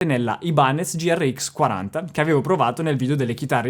nella Ibanez GRX 40 che avevo provato nel video delle chitarre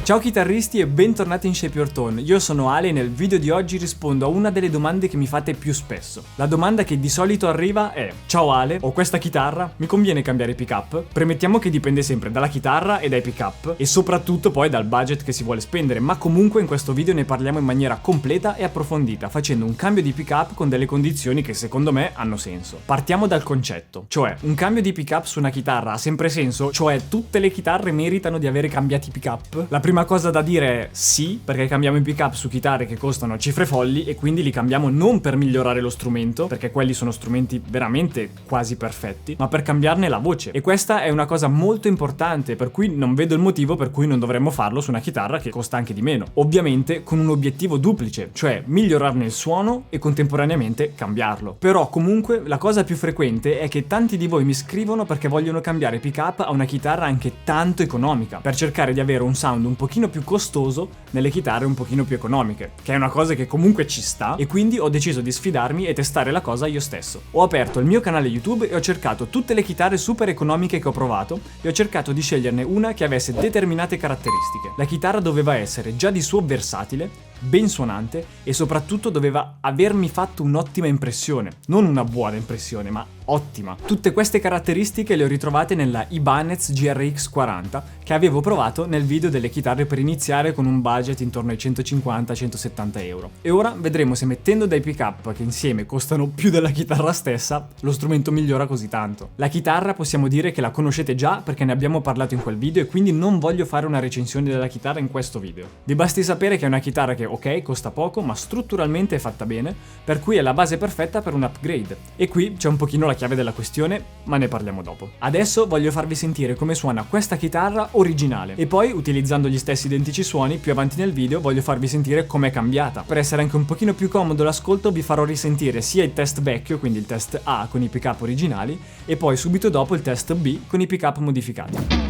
Ciao chitarristi e bentornati in Shape Your Tone, io sono Ale e nel video di oggi rispondo a una delle domande che mi fate più spesso. La domanda che di solito arriva è: ciao Ale, ho questa chitarra, mi conviene cambiare pick-up? Premettiamo che dipende sempre dalla chitarra e dai pick-up e soprattutto poi dal budget che si vuole spendere, ma comunque in questo video ne parliamo in maniera completa e approfondita, facendo un cambio di pick-up con delle condizioni che secondo me hanno senso. Partiamo dal concetto, cioè un cambio di pick-up su una chitarra ha sempre senso? Cioè tutte le chitarre meritano di avere cambiati pick-up? La prima cosa da dire è sì, perché cambiamo i pick-up su chitarre che costano cifre folli e quindi li cambiamo non per migliorare lo strumento, perché quelli sono strumenti veramente quasi perfetti, ma per cambiarne la voce. E questa è una cosa molto importante, per cui non vedo il motivo per cui non dovremmo farlo su una chitarra che costa anche di meno. Ovviamente con un obiettivo duplice, cioè migliorarne il suono e contemporaneamente cambiarlo. Però comunque la cosa più frequente è che tanti di voi mi scrivono perché vogliono cambiare pick-up a una chitarra anche tanto economica, per cercare di avere un sound un pochino più costoso nelle chitarre un pochino più economiche, che è una cosa che comunque ci sta, e quindi ho deciso di sfidarmi e testare la cosa io stesso. Ho aperto il mio canale YouTube e ho cercato tutte le chitarre super economiche che ho provato e ho cercato di sceglierne una che avesse determinate caratteristiche. La chitarra doveva essere già di suo versatile, ben suonante e soprattutto doveva avermi fatto un'ottima impressione, non una buona impressione, ma ottima. Tutte queste caratteristiche le ho ritrovate nella Ibanez GRX 40 che avevo provato nel video delle chitarre per iniziare con un budget intorno ai 150-170 euro. E ora vedremo se mettendo dei pick-up che insieme costano più della chitarra stessa, lo strumento migliora così tanto. La chitarra possiamo dire che la conoscete già perché ne abbiamo parlato in quel video e quindi non voglio fare una recensione della chitarra in questo video. Vi basti sapere che è una chitarra che ok, costa poco, ma strutturalmente è fatta bene, per cui è la base perfetta per un upgrade. E qui c'è un pochino la chiave della questione, ma ne parliamo dopo. Adesso voglio farvi sentire come suona questa chitarra originale e poi, utilizzando gli stessi identici suoni, più avanti nel video voglio farvi sentire com'è cambiata. Per essere anche un pochino più comodo l'ascolto vi farò risentire sia il test vecchio, quindi il test A con i pick-up originali, e poi subito dopo il test B con i pick-up modificati.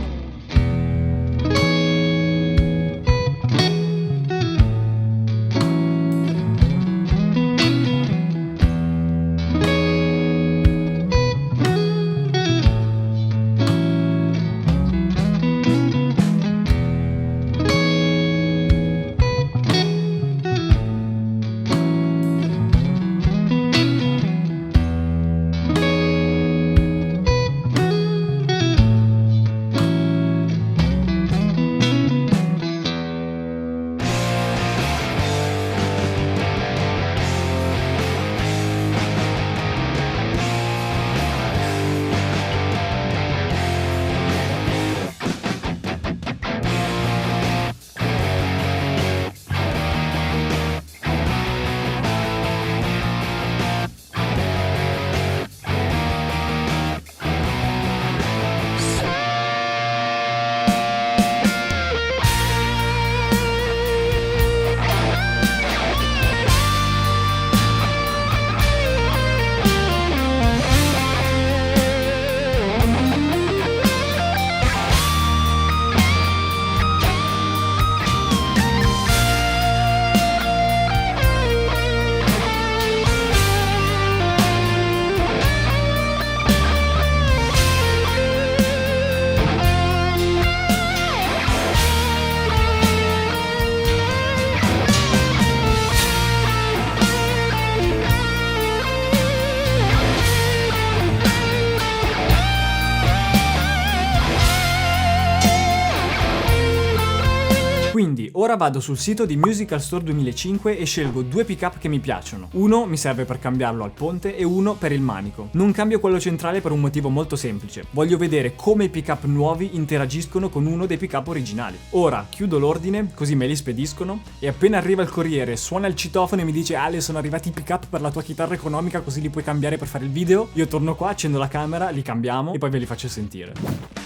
Quindi ora vado sul sito di Musical Store 2005 e scelgo due pick-up che mi piacciono. Uno mi serve per cambiarlo al ponte e uno per il manico. Non cambio quello centrale per un motivo molto semplice. Voglio vedere come i pick-up nuovi interagiscono con uno dei pick-up originali. Ora chiudo l'ordine, così me li spediscono, e appena arriva il corriere suona il citofono e mi dice: Ale, sono arrivati i pick-up per la tua chitarra economica, così li puoi cambiare per fare il video. Io torno qua, accendo la camera, li cambiamo e poi ve li faccio sentire.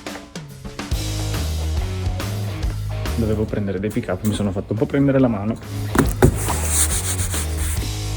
Dovevo prendere dei pick-up, mi sono fatto un po' prendere la mano.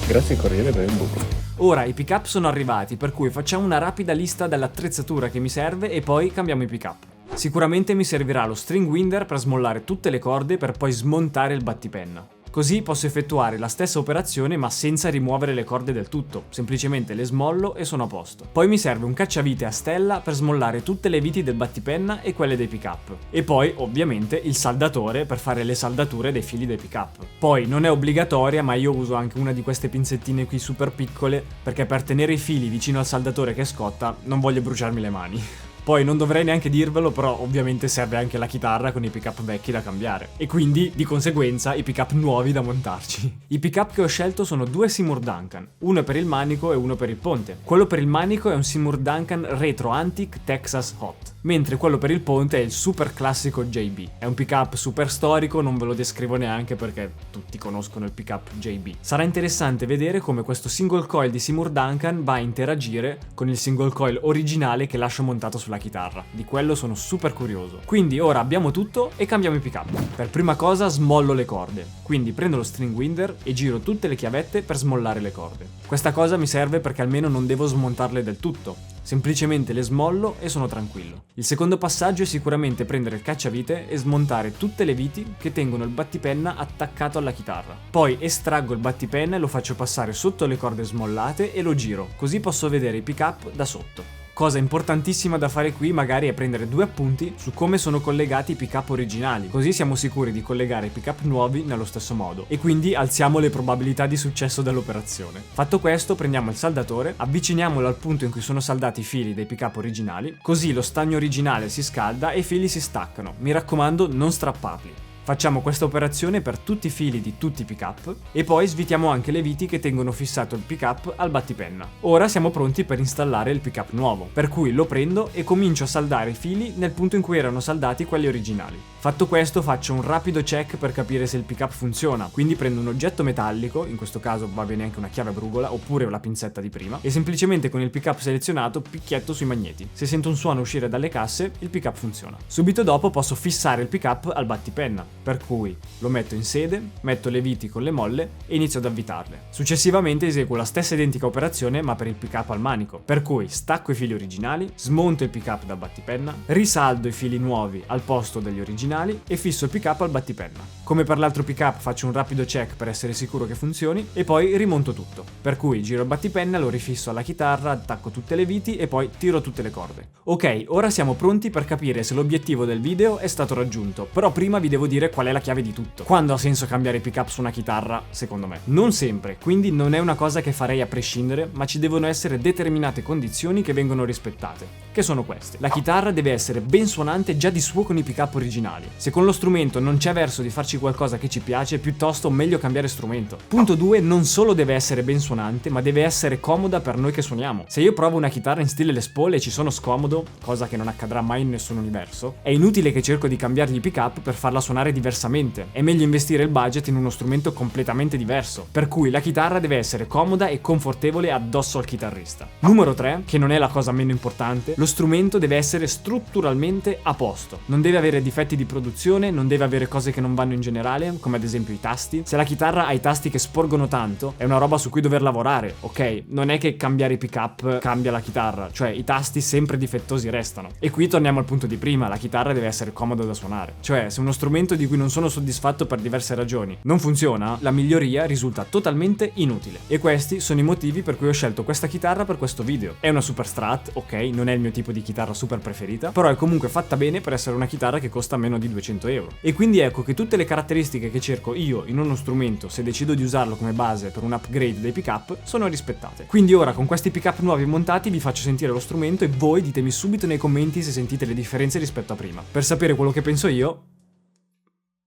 Grazie al corriere per il buco. Ora i pick-up sono arrivati, per cui facciamo una rapida lista dell'attrezzatura che mi serve e poi cambiamo i pick-up. Sicuramente mi servirà lo string winder per smollare tutte le corde per poi smontare il battipenna. Così posso effettuare la stessa operazione ma senza rimuovere le corde del tutto, semplicemente le smollo e sono a posto. Poi mi serve un cacciavite a stella per smollare tutte le viti del battipenna e quelle dei pick-up. E poi, ovviamente, il saldatore per fare le saldature dei fili dei pick-up. Poi non è obbligatoria, ma io uso anche una di queste pinzettine qui super piccole perché per tenere i fili vicino al saldatore che scotta non voglio bruciarmi le mani. Poi non dovrei neanche dirvelo, però ovviamente serve anche la chitarra con i pick-up vecchi da cambiare. E quindi, di conseguenza, i pick-up nuovi da montarci. I pick-up che ho scelto sono due Seymour Duncan, uno per il manico e uno per il ponte. Quello per il manico è un Seymour Duncan Retro Antique Texas Hot, mentre quello per il ponte è il super classico JB. È un pick-up super storico, non ve lo descrivo neanche perché tutti conoscono il pick-up JB. Sarà interessante vedere come questo single coil di Seymour Duncan va a interagire con il single coil originale che lascio montato sulla chitarra. Di quello sono super curioso. Quindi ora abbiamo tutto e cambiamo i pick-up. Per prima cosa smollo le corde, quindi prendo lo string winder e giro tutte le chiavette per smollare le corde. Questa cosa mi serve perché almeno non devo smontarle del tutto, semplicemente le smollo e sono tranquillo. Il secondo passaggio è sicuramente prendere il cacciavite e smontare tutte le viti che tengono il battipenna attaccato alla chitarra. Poi estraggo il battipenna e lo faccio passare sotto le corde smollate e lo giro, così posso vedere i pick-up da sotto. Cosa importantissima da fare qui magari è prendere due appunti su come sono collegati i pick-up originali, così siamo sicuri di collegare i pick-up nuovi nello stesso modo e quindi alziamo le probabilità di successo dell'operazione. Fatto questo, prendiamo il saldatore, avviciniamolo al punto in cui sono saldati i fili dei pick-up originali, così lo stagno originale si scalda e i fili si staccano. Mi raccomando, non strapparli. Facciamo questa operazione per tutti i fili di tutti i pick-up e poi svitiamo anche le viti che tengono fissato il pick-up al battipenna. Ora siamo pronti per installare il pick-up nuovo, per cui lo prendo e comincio a saldare i fili nel punto in cui erano saldati quelli originali. Fatto questo faccio un rapido check per capire se il pick-up funziona, quindi prendo un oggetto metallico, in questo caso va bene anche una chiave a brugola oppure la pinzetta di prima, e semplicemente con il pick-up selezionato picchietto sui magneti. Se sento un suono uscire dalle casse, il pick-up funziona. Subito dopo posso fissare il pick-up al battipenna, per cui lo metto in sede, metto le viti con le molle e inizio ad avvitarle. Successivamente eseguo la stessa identica operazione ma per il pick-up al manico, per cui stacco i fili originali, smonto il pick-up dal battipenna, risaldo i fili nuovi al posto degli originali e fisso il pick-up al battipenna. Come per l'altro pick-up faccio un rapido check per essere sicuro che funzioni e poi rimonto tutto, per cui giro il battipenna, lo rifisso alla chitarra, attacco tutte le viti e poi tiro tutte le corde. Ok, ora siamo pronti per capire se l'obiettivo del video è stato raggiunto, però prima vi devo dire qual è la chiave di tutto. Quando ha senso cambiare pick-up su una chitarra? Secondo me non sempre, quindi non è una cosa che farei a prescindere, ma ci devono essere determinate condizioni che vengono rispettate, che sono queste. La chitarra deve essere ben suonante già di suo con i pick-up originali. Se con lo strumento non c'è verso di farci qualcosa che ci piace, piuttosto meglio cambiare strumento. Punto 2, non solo deve essere ben suonante, ma deve essere comoda per noi che suoniamo. Se io provo una chitarra in stile Les Paul e ci sono scomodo, cosa che non accadrà mai in nessun universo, è inutile che cerco di cambiargli i pick-up per farla suonare diversamente. È meglio investire il budget in uno strumento completamente diverso, per cui la chitarra deve essere comoda e confortevole addosso al chitarrista. Numero 3, che non è la cosa meno importante, lo strumento deve essere strutturalmente a posto. Non deve avere difetti di produzione, non deve avere cose che non vanno in generale, come ad esempio i tasti. Se la chitarra ha i tasti che sporgono tanto, è una roba su cui dover lavorare, ok? Non è che cambiare i pick-up cambia la chitarra, cioè i tasti sempre difettosi restano. E qui torniamo al punto di prima, la chitarra deve essere comoda da suonare. Cioè, se uno strumento di cui non sono soddisfatto per diverse ragioni non funziona, la miglioria risulta totalmente inutile. E questi sono i motivi per cui ho scelto questa chitarra per questo video. È una Super Strat, ok? Non è il mio tipo di chitarra super preferita, però è comunque fatta bene per essere una chitarra che costa meno di 200 euro. E quindi ecco che tutte le caratteristiche che cerco io in uno strumento, se decido di usarlo come base per un upgrade dei pick-up, sono rispettate. Quindi ora con questi pick-up nuovi montati vi faccio sentire lo strumento e voi ditemi subito nei commenti se sentite le differenze rispetto a prima. Per sapere quello che penso io,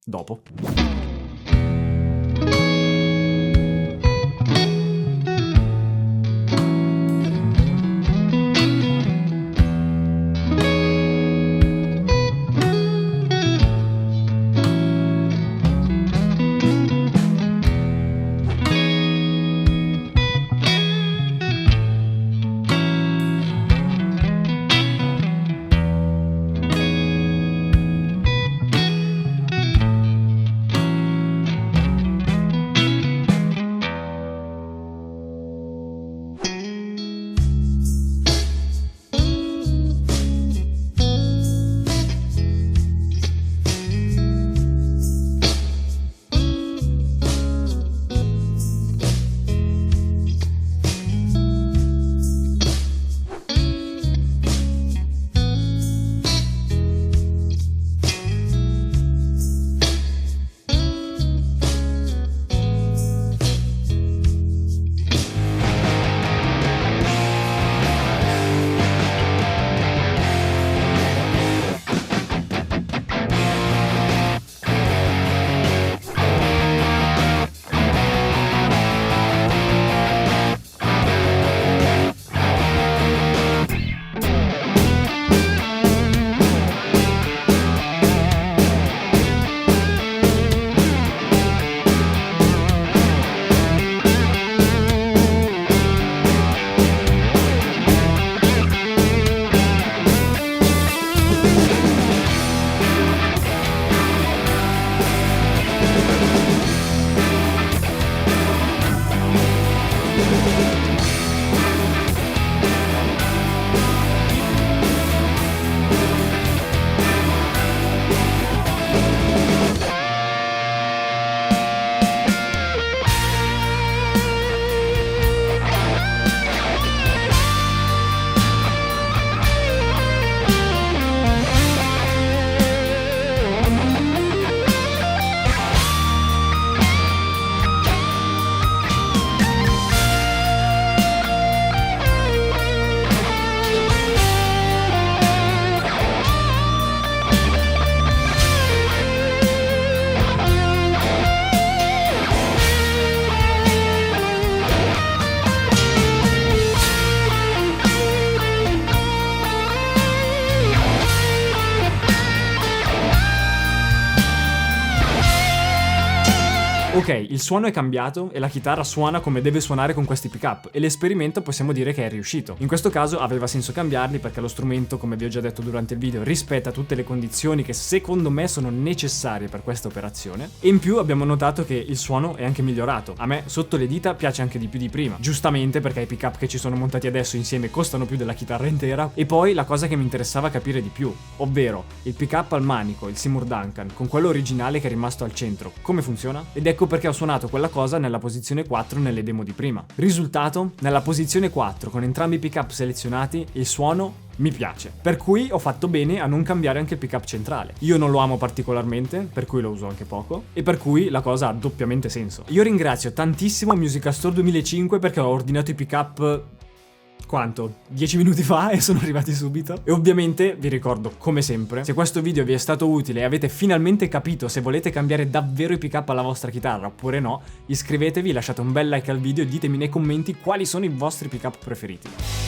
dopo. Ok, il suono è cambiato e la chitarra suona come deve suonare con questi pick-up e l'esperimento possiamo dire che è riuscito. In questo caso aveva senso cambiarli perché lo strumento, come vi ho già detto durante il video, rispetta tutte le condizioni che secondo me sono necessarie per questa operazione, e in più abbiamo notato che il suono è anche migliorato. A me sotto le dita piace anche di più di prima, giustamente perché i pick-up che ci sono montati adesso insieme costano più della chitarra intera. E poi la cosa che mi interessava capire di più, ovvero il pick-up al manico, il Seymour Duncan, con quello originale che è rimasto al centro, come funziona? Ed ecco perché ho suonato quella cosa nella posizione 4 nelle demo di prima. Risultato? Nella posizione 4 con entrambi i pick-up selezionati il suono mi piace, per cui ho fatto bene a non cambiare anche il pick-up centrale. Io non lo amo particolarmente, per cui lo uso anche poco, e per cui la cosa ha doppiamente senso. Io ringrazio tantissimo Musica Store 2005 perché ho ordinato i pick-up quanto? 10 minuti fa e sono arrivati subito. E ovviamente vi ricordo, come sempre, se questo video vi è stato utile e avete finalmente capito se volete cambiare davvero i pick-up alla vostra chitarra oppure no, iscrivetevi, lasciate un bel like al video e ditemi nei commenti quali sono i vostri pick-up preferiti.